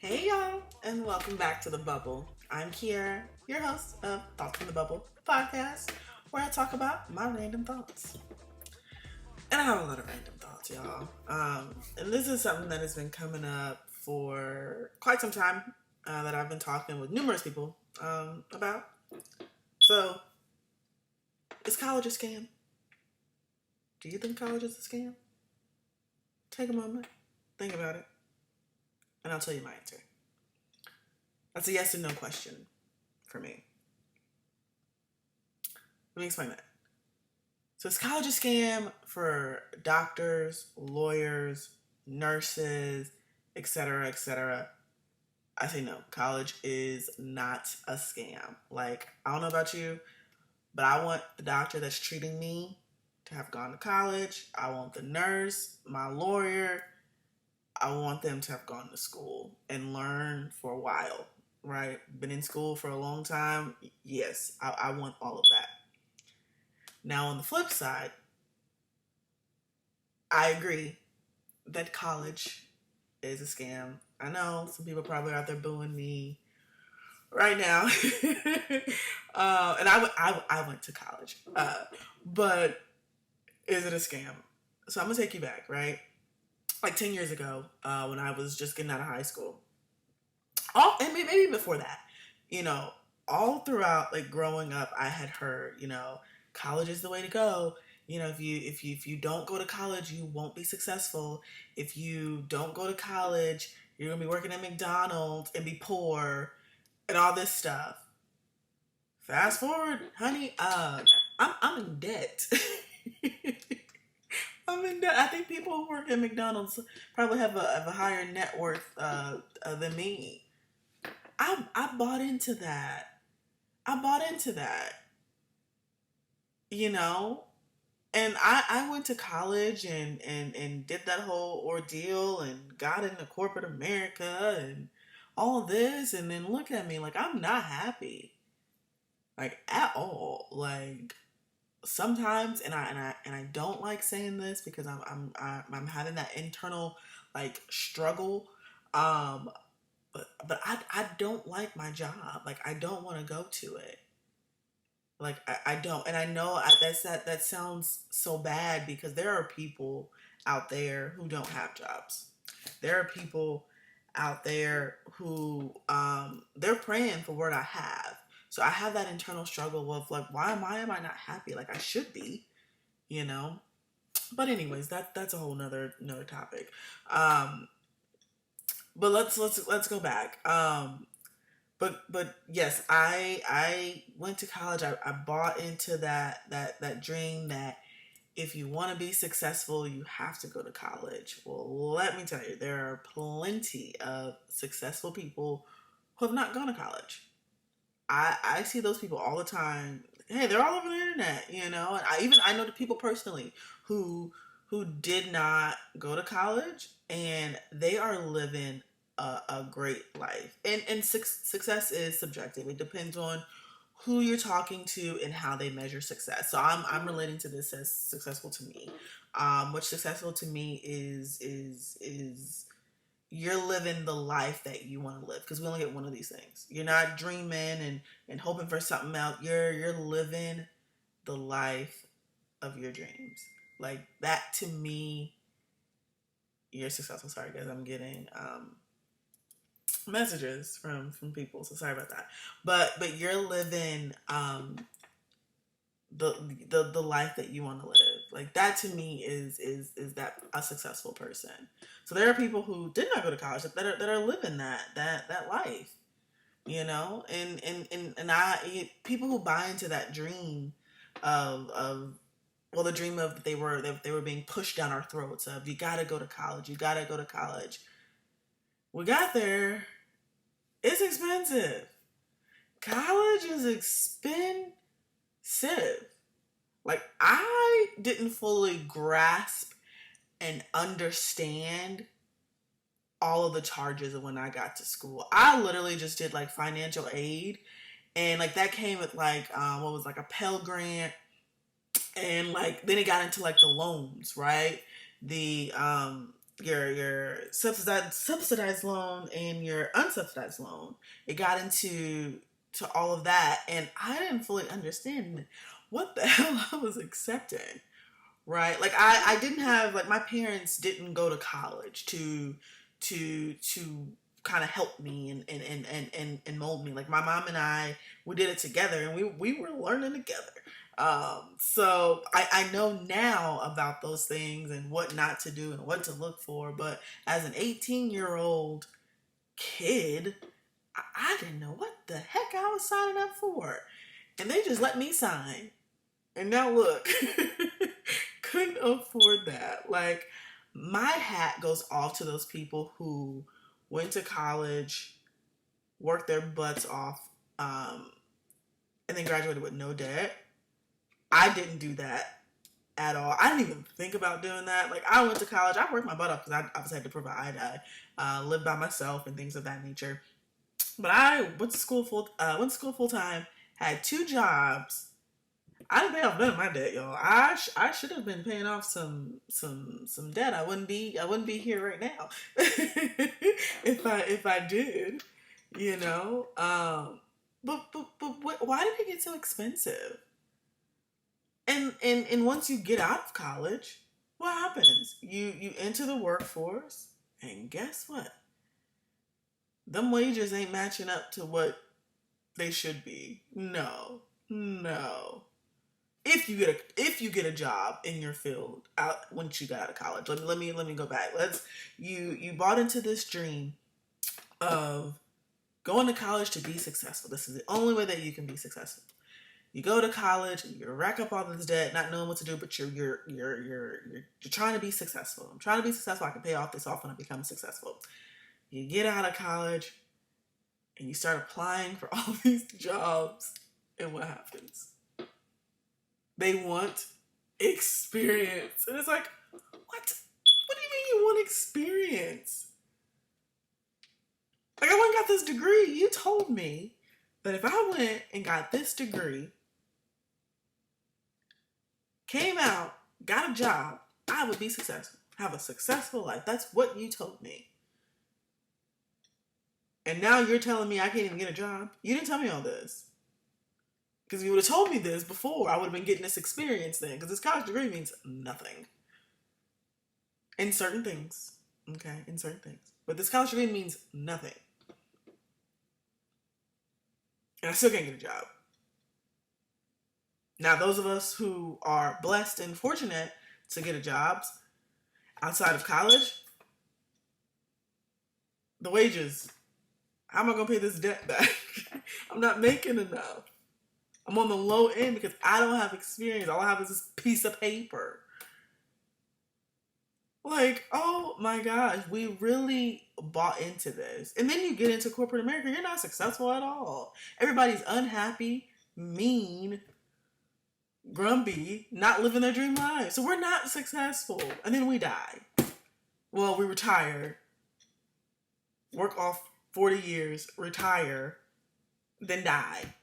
Hey y'all, and welcome back to The Bubble. I'm Kiera, your host of Thoughts from the Bubble podcast, where I talk about my random thoughts. And I have a lot of random thoughts, y'all. And this is something that has been coming up for quite some time that I've been talking with numerous people about. So, is college a scam? Do you think college is a scam? Take a moment, think about it, and I'll tell you my answer. That's a yes or no question for me. Let me explain that. So is college a scam for doctors, lawyers, nurses, etc., etc.? I say no. College is not a scam. Like, I don't know about you, but I want the doctor that's treating me to have gone to college. I want the nurse, my lawyer, I want them to have gone to school and learn for a while, right? Been in school for a long time. Yes, I want all of that. Now, on the flip side, I agree that college is a scam. I know some people probably out there booing me right now. And I went to college. But is it a scam? So I'm going to take you back, right? Like 10 years ago, when I was just getting out of high school. And maybe before that, you know, all throughout like growing up, I had heard, college is the way to go. If you don't go to college, you won't be successful. If you don't go to college, you're gonna be working at McDonald's and be poor and all this stuff. Fast forward, honey, I'm in debt. I'm in debt. I think people who work at McDonald's probably have a higher net worth than me. I bought into that. I bought into that, you know? And I went to college and did that whole ordeal and got into corporate America and all of this. And then look at me, like, I'm not happy. Like, at all. Like, sometimes, and I don't like saying this because I'm having that internal, like, struggle. Um, but I don't like my job. Like, I don't want to go to it. Like, I don't, and I know that sounds so bad because there are people out there who don't have jobs. There are people out there who they're praying for what I have. So I have that internal struggle of like, why am I not happy? Like I should be, you know. But anyways, that's a whole another topic. Um, but let's go back. But yes, I went to college. I bought into that dream that if you want to be successful, you have to go to college. Well, let me tell you, there are plenty of successful people who have not gone to college. I see those people all the time. Hey, they're all over the internet, you know. And I know the people personally who did not go to college and they are living a great life. And success is subjective. It depends on who you're talking to and how they measure success. So I'm relating to this as successful to me. What's successful to me is you're living the life that you want to live because we only get one of these things. You're not dreaming and hoping for something else. You're living the life of your dreams. Like that to me, you're successful. Sorry guys, I'm getting messages from people, so sorry about that. But you're living the the life that you want to live. Like that to me is that a successful person. So there are people who did not go to college that are living that life, you know, and people who buy into that dream of well, the dream of they were being pushed down our throats of you gotta go to college, you gotta go to college. We got there. It's expensive. College is expensive. Like I didn't fully grasp and understand all of the charges when I got to school. I literally just did like financial aid, and like that came with like what was like a Pell Grant, and like then it got into like the loans, right? The your subsidized loan and your unsubsidized loan. It got into to all of that, and I didn't fully understand what the hell I was accepting. Right? Like I didn't have like my parents didn't go to college to kind of help me and mold me. Like my mom and I, we did it together, and we were learning together. So I know now about those things and what not to do and what to look for. But as an 18-year-old kid, I didn't know what the heck I was signing up for. And they just let me sign. And now look, couldn't afford that. Like, my hat goes off to those people who went to college, worked their butts off, and then graduated with no debt. I didn't do that at all. I didn't even think about doing that. Like, I went to college, I worked my butt off because I obviously had to provide. I lived by myself and things of that nature. But I went to school full time, had 2 jobs. I didn't pay off none of my debt, y'all. I should have been paying off some debt. I wouldn't be here right now if I did, you know. But why did it get so expensive? And once you get out of college, what happens? You enter the workforce, and guess what? Them wages ain't matching up to what they should be. No. If you get a job in your field out once you got out of college, let me go back. You bought into this dream of going to college to be successful. This is the only way that you can be successful. You go to college, you rack up all this debt, not knowing what to do, but you're trying to be successful. I'm trying to be successful. I can pay off this off when I become successful. You get out of college and you start applying for all these jobs, and what happens? They want experience. And it's like, what? What do you mean you want experience? Like, I went and got this degree. You told me that if I went and got this degree, came out, got a job, I would be successful. Have a successful life. That's what you told me. And now you're telling me I can't even get a job? You didn't tell me all this. Because if you would have told me this before, I would have been getting this experience then. Because this college degree means nothing. In certain things. Okay? In certain things. But this college degree means nothing. And I still can't get a job. Now, those of us who are blessed and fortunate to get a job outside of college, the wages, how am I going to pay this debt back? I'm not making enough. I'm on the low end because I don't have experience. All I have is this piece of paper. Like, oh my gosh, we really bought into this. And then you get into corporate America, you're not successful at all. Everybody's unhappy, mean, grumpy, not living their dream life. So we're not successful. And then we die. Well, we retire, work off 40 years, retire, then die.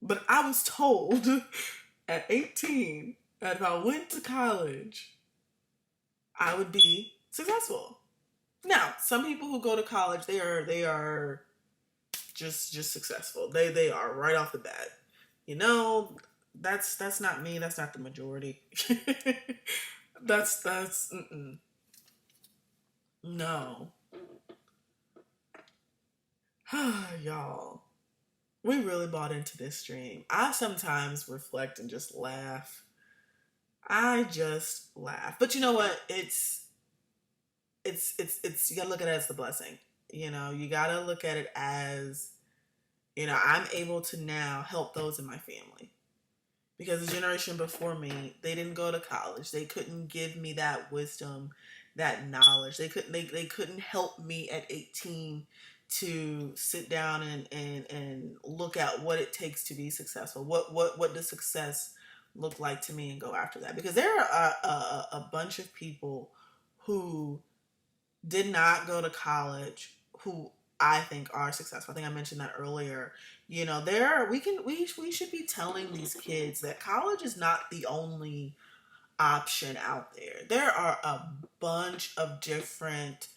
But I was told at 18 that if I went to college, I would be successful. Now, some people who go to college, they are just successful. They are right off the bat. You know, that's not me. That's not the majority. that's no. Y'all, we really bought into this dream. I sometimes reflect and just laugh. I just laugh. But you know what? It's you gotta look at it as the blessing. You know, you gotta look at it as, you know, I'm able to now help those in my family. Because the generation before me, they didn't go to college. They couldn't give me that wisdom, that knowledge. They couldn't help me at 18 to sit down and look at what it takes to be successful. What does success look like to me, and go after that? Because there are a bunch of people who did not go to college who I think are successful. I think I mentioned that earlier. You know, we should be telling these kids that college is not the only option out there. There are a bunch of different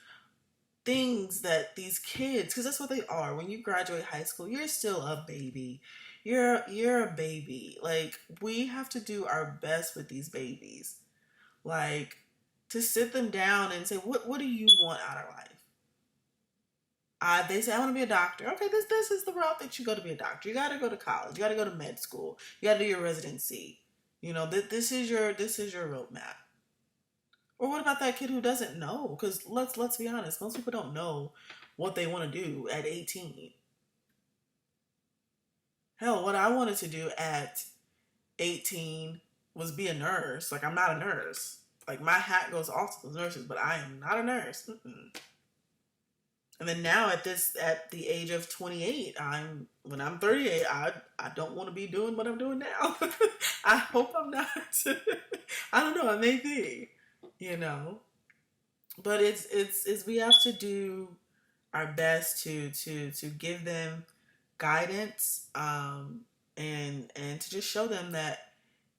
things that these kids, because that's what they are. When you graduate high school, you're still a baby. You're a baby. Like, we have to do our best with these babies. Like, to sit them down and say, what do you want out of life? They say, I want to be a doctor. Okay, this is the route that you go to be a doctor. You got to go to college. You got to go to med school. You got to do your residency. You know, this is your roadmap. Or what about that kid who doesn't know? Because let's be honest, most people don't know what they want to do at 18. Hell, what I wanted to do at 18 was be a nurse. Like, I'm not a nurse. Like, my hat goes off to those nurses, but I am not a nurse. Mm-mm. And then now at the age of 28, when I'm 38, I don't want to be doing what I'm doing now. I hope I'm not. I don't know. I may be, you know. But it's we have to do our best to give them guidance, and to just show them that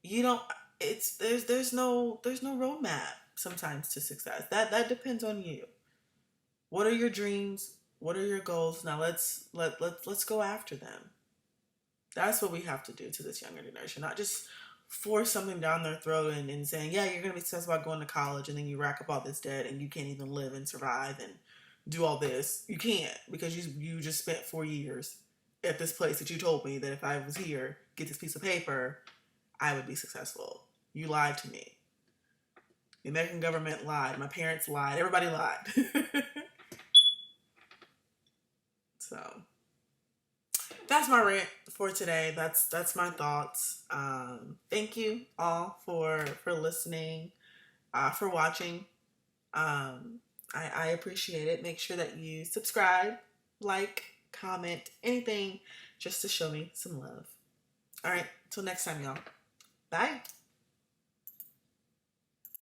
you don't it's there's no roadmap sometimes to success. That depends on you. What are your dreams? What are your goals? Now let's go after them. That's what we have to do to this younger generation. Not just force something down their throat and saying, yeah, you're gonna be successful about going to college, and then you rack up all this debt and you can't even live and survive and do all this. You can't, because you just spent 4 years at this place that you told me that if I was here, get this piece of paper, I would be successful. You lied to me. The American government lied. My parents lied. Everybody lied. So that's my rant for today. That's my thoughts. Thank you all for listening, for watching. I appreciate it. Make sure that you subscribe, like, comment, anything, just to show me some love. All right, till next time, y'all. Bye.